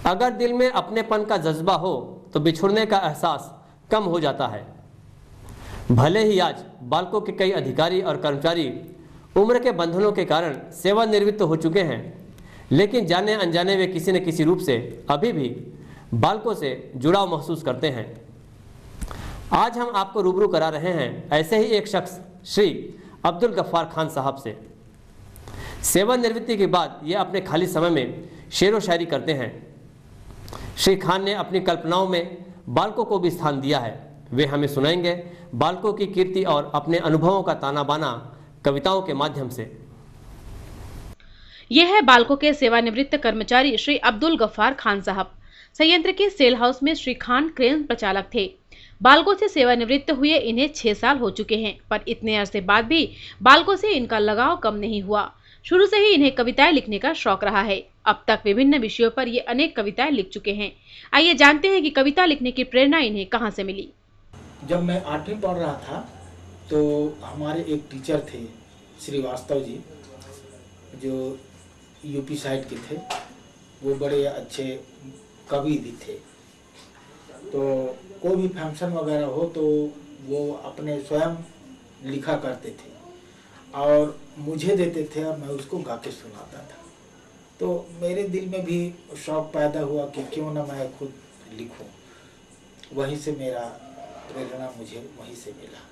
अगर दिल में अपनेपन का जज्बा हो तो बिछुड़ने का एहसास कम हो जाता है। भले ही आज बाल्को के कई अधिकारी और कर्मचारी उम्र के बंधनों के कारण सेवानिवृत्त हो चुके हैं, लेकिन जाने अनजाने वे किसी न किसी रूप से अभी भी बाल्को से जुड़ाव महसूस करते हैं। आज हम आपको रूबरू करा रहे हैं ऐसे ही एक शख्स श्री अब्दुल गफ्फार खान साहब से। सेवानिवृत्ति के बाद ये अपने खाली समय में शेरो शायरी करते हैं। श्री खान ने अपनी कल्पनाओं में बाल्को को भी स्थान दिया है। वे हमें सुनाएंगे बाल्को की कीर्ति और अपने अनुभवों का ताना बाना कविताओं के माध्यम से। यह है बाल्को के सेवानिवृत्त कर्मचारी श्री अब्दुल गफ्फार खान साहब। संयंत्र के सेल हाउस में श्री खान क्रेन प्रचालक थे। बाल्को से सेवानिवृत्त हुए इन्हें 6 साल हो चुके हैं, पर इतने अरसे बाद भी बाल्को से इनका लगाव कम नहीं हुआ। शुरू से ही इन्हें कविताएं लिखने का शौक रहा है। अब तक विभिन्न विषयों पर ये अनेक कविताएं लिख चुके हैं। आइए जानते हैं कि कविता लिखने की प्रेरणा इन्हें कहां से मिली। जब मैं 8वीं पढ़ रहा था तो हमारे एक टीचर थे श्रीवास्तव जी, जो यूपी साइड के थे। वो बड़े अच्छे कवि भी थे। तो कोई भी फंक्शन वगैरह हो तो वो अपने स्वयं लिखा करते थे और मुझे देते थे और मैं उसको गा के सुनाता था। तो मेरे दिल में भी शौक पैदा हुआ कि क्यों ना मैं खुद लिखूं। वहीं से मेरा प्रेरणा मुझे वहीं से मिला।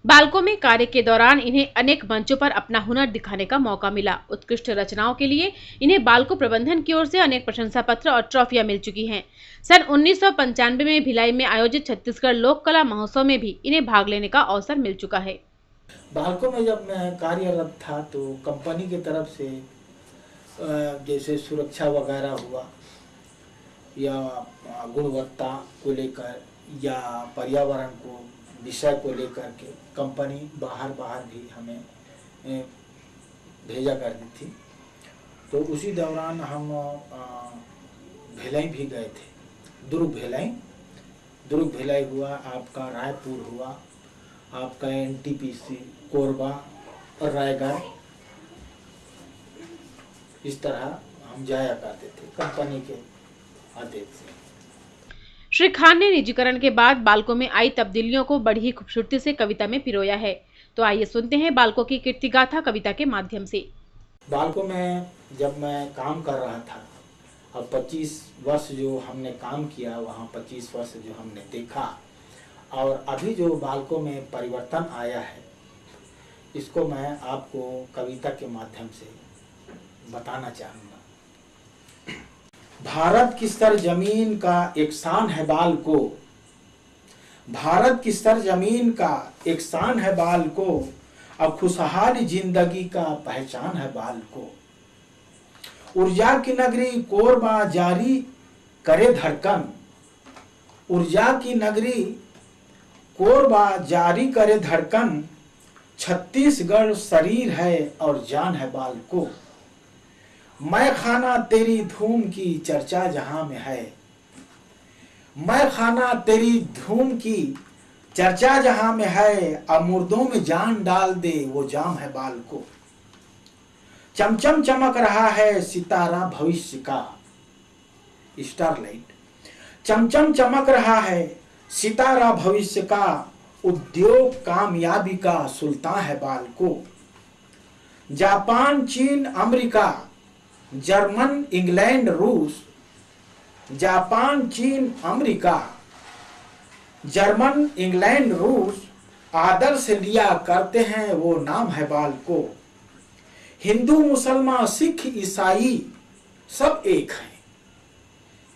बाल्को में कार्य के दौरान इन्हें अनेक मंचों पर अपना हुनर दिखाने का मौका मिला। उत्कृष्ट रचनाओं के लिए इन्हें बाल्को प्रबंधन की ओर से अनेक प्रशंसा पत्र और ट्रॉफियां मिल चुकी हैं। सन 1995 में भिलाई में आयोजित छत्तीसगढ़ लोक कला महोत्सव में भी इन्हें भाग लेने का अवसर मिल चुका है। बाल्को में जब मैं कार्यरत था तो कंपनी की तरफ से जैसे सुरक्षा वगैरह हुआ या गुणवत्ता को लेकर या पर्यावरण को विषय को लेकर के कंपनी बाहर भी हमें भेजा करती थी। तो उसी दौरान हम भिलाई भी गए थे। दुर्ग भिलाई हुआ, आपका रायपुर हुआ, आपका NTPC कोरबा और रायगढ़, इस तरह हम जाया करते थे कंपनी के आदेश से। श्री खान ने निजीकरण के बाद बाल्को में आई तब्दीलियों को बड़ी ही खूबसूरती से कविता में पिरोया है। तो आइए सुनते हैं बाल्को की कीर्ति गाथा कविता के माध्यम से। बाल्को में जब मैं काम कर रहा था, अब 25 वर्ष जो हमने काम किया, वहाँ 25 वर्ष जो हमने देखा और अभी जो बाल्को में परिवर्तन आया है, इसको मैं आपको कविता के माध्यम से बताना चाहूँगा। भारत की सरजमीन का एक शान है बाल्को, भारत की सरजमीन का एक शान है बाल्को, अब खुशहाली जिंदगी का पहचान है बाल्को। ऊर्जा की नगरी कोरबा जारी करे धड़कन, ऊर्जा की नगरी कोरबा जारी करे धड़कन, छत्तीसगढ़ शरीर है और जान है बाल्को। मैं खाना तेरी धूम की चर्चा जहां में है, मैं खाना तेरी धूम की चर्चा जहां में है, अब मुर्दों में जान डाल दे वो जाम है बाल्को। चमचम चमक रहा है सितारा भविष्य का, स्टारलाइट, चमचम चमक रहा है सितारा भविष्य का, उद्योग कामयाबी का सुल्तान है बाल्को। जापान चीन अमेरिका जर्मन इंग्लैंड रूस, जापान चीन अमेरिका जर्मन इंग्लैंड रूस, आदर से लिया करते हैं वो नाम है बाल्को। हिंदू मुसलमान सिख ईसाई सब एक हैं,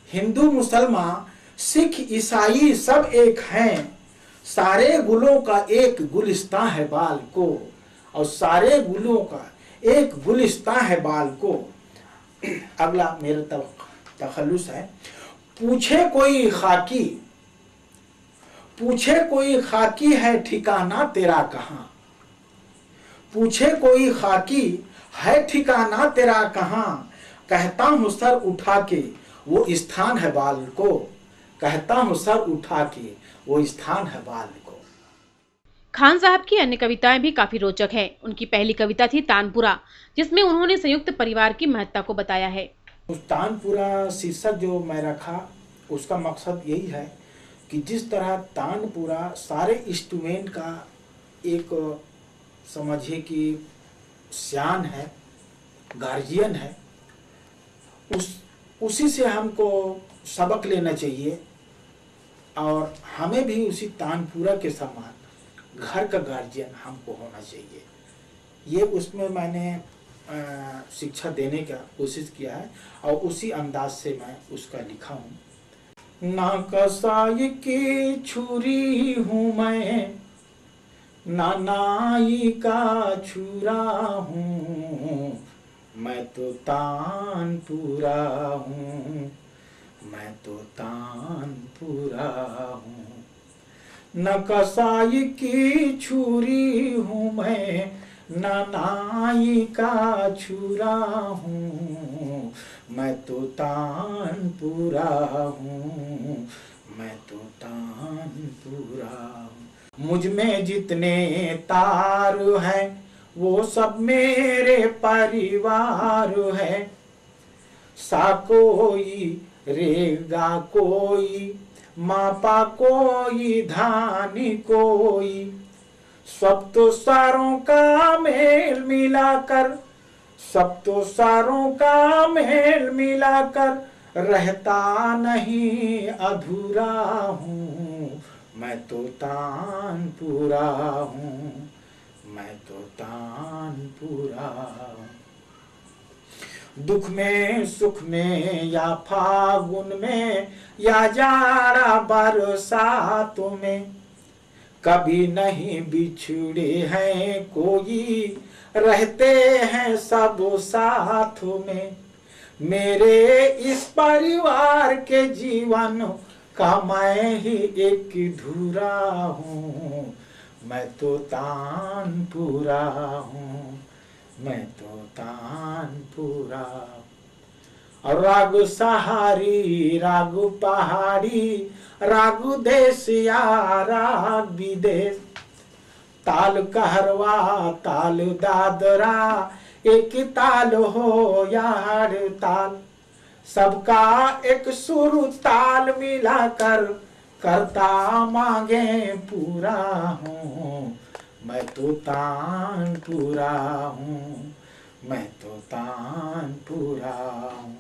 हिंदू मुसलमान सिख ईसाई सब एक हैं, सारे गुलों का एक गुलिस्तान है बाल्को, और सारे गुलों का एक गुलिस्तान है बाल्को। अगला मेरा तखल्लुस है। पूछे कोई खाकी है ठिकाना तेरा कहां, पूछे कोई खाकी है ठिकाना तेरा कहां, कहता हूं सर उठा के वो स्थान है बाल्को, कहता हूं सर उठा के वो स्थान है बाल्को। खान साहब की अन्य कविताएं भी काफी रोचक हैं। उनकी पहली कविता थी तानपुरा, जिसमें उन्होंने संयुक्त परिवार की महत्ता को बताया है। उस तानपुरा शीर्षक जो मैं रखा उसका मकसद यही है कि जिस तरह तानपुरा सारे इंस्ट्रूमेंट का एक समझिए कि शान है, गार्जियन है, उसी से हमको सबक लेना चाहिए और हमें भी उसी तानपुरा के समान घर का गार्जियन हमको होना चाहिए। ये उसमें मैंने शिक्षा देने का कोशिश किया है और उसी अंदाज से मैं उसका लिखा हूँ। ना कसाई की छुरी हूँ मैं, ना नाई का छुरा हूँ, मैं तो तानपुरा हूँ, मैं तो तानपुरा हूँ। न कसाई की छुरी हूँ मैं, न नाई का छुरा हूँ, मैं तो तानपुरा हूँ, मैं तो तानपुरा हूँ। मुझ में जितने तार हैं वो सब मेरे परिवार है। सा कोई रेगा कोई, मापा कोई धानी कोई, सब तो सारों का मेल मिलाकर, सब तो सारों का मेल मिलाकर रहता नहीं अधूरा हूँ, मैं तो तानपुरा हूँ, मैं तो तानपुरा हूँ। दुख में सुख में या फागुन में या जाड़ा बरसातों में, कभी नहीं बिछड़े हैं कोई, रहते हैं सब साथ में। मेरे इस परिवार के जीवन का मैं ही एक धुरा हूँ, मैं तो तानपुरा हूँ, मैं तो तानपुरा। और राग सहारी, राग पहाड़ी, राग देश या राग विदेश, ताल कहरवा ताल दादरा, एक ताल हो यार ताल, सबका एक सुर ताल मिलाकर करता मांगे पूरा हूँ, मैं तो तानपुरा हूँ, मैं तो तानपुरा हूँ।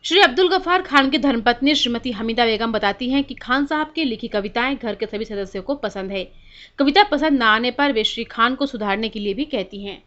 श्री अब्दुल गफ्फार खान की धर्मपत्नी श्रीमती हमीदा बेगम बताती हैं कि खान साहब की लिखी कविताएं घर के सभी सदस्यों को पसंद है। कविता पसंद न आने पर वे श्री खान को सुधारने के लिए भी कहती हैं।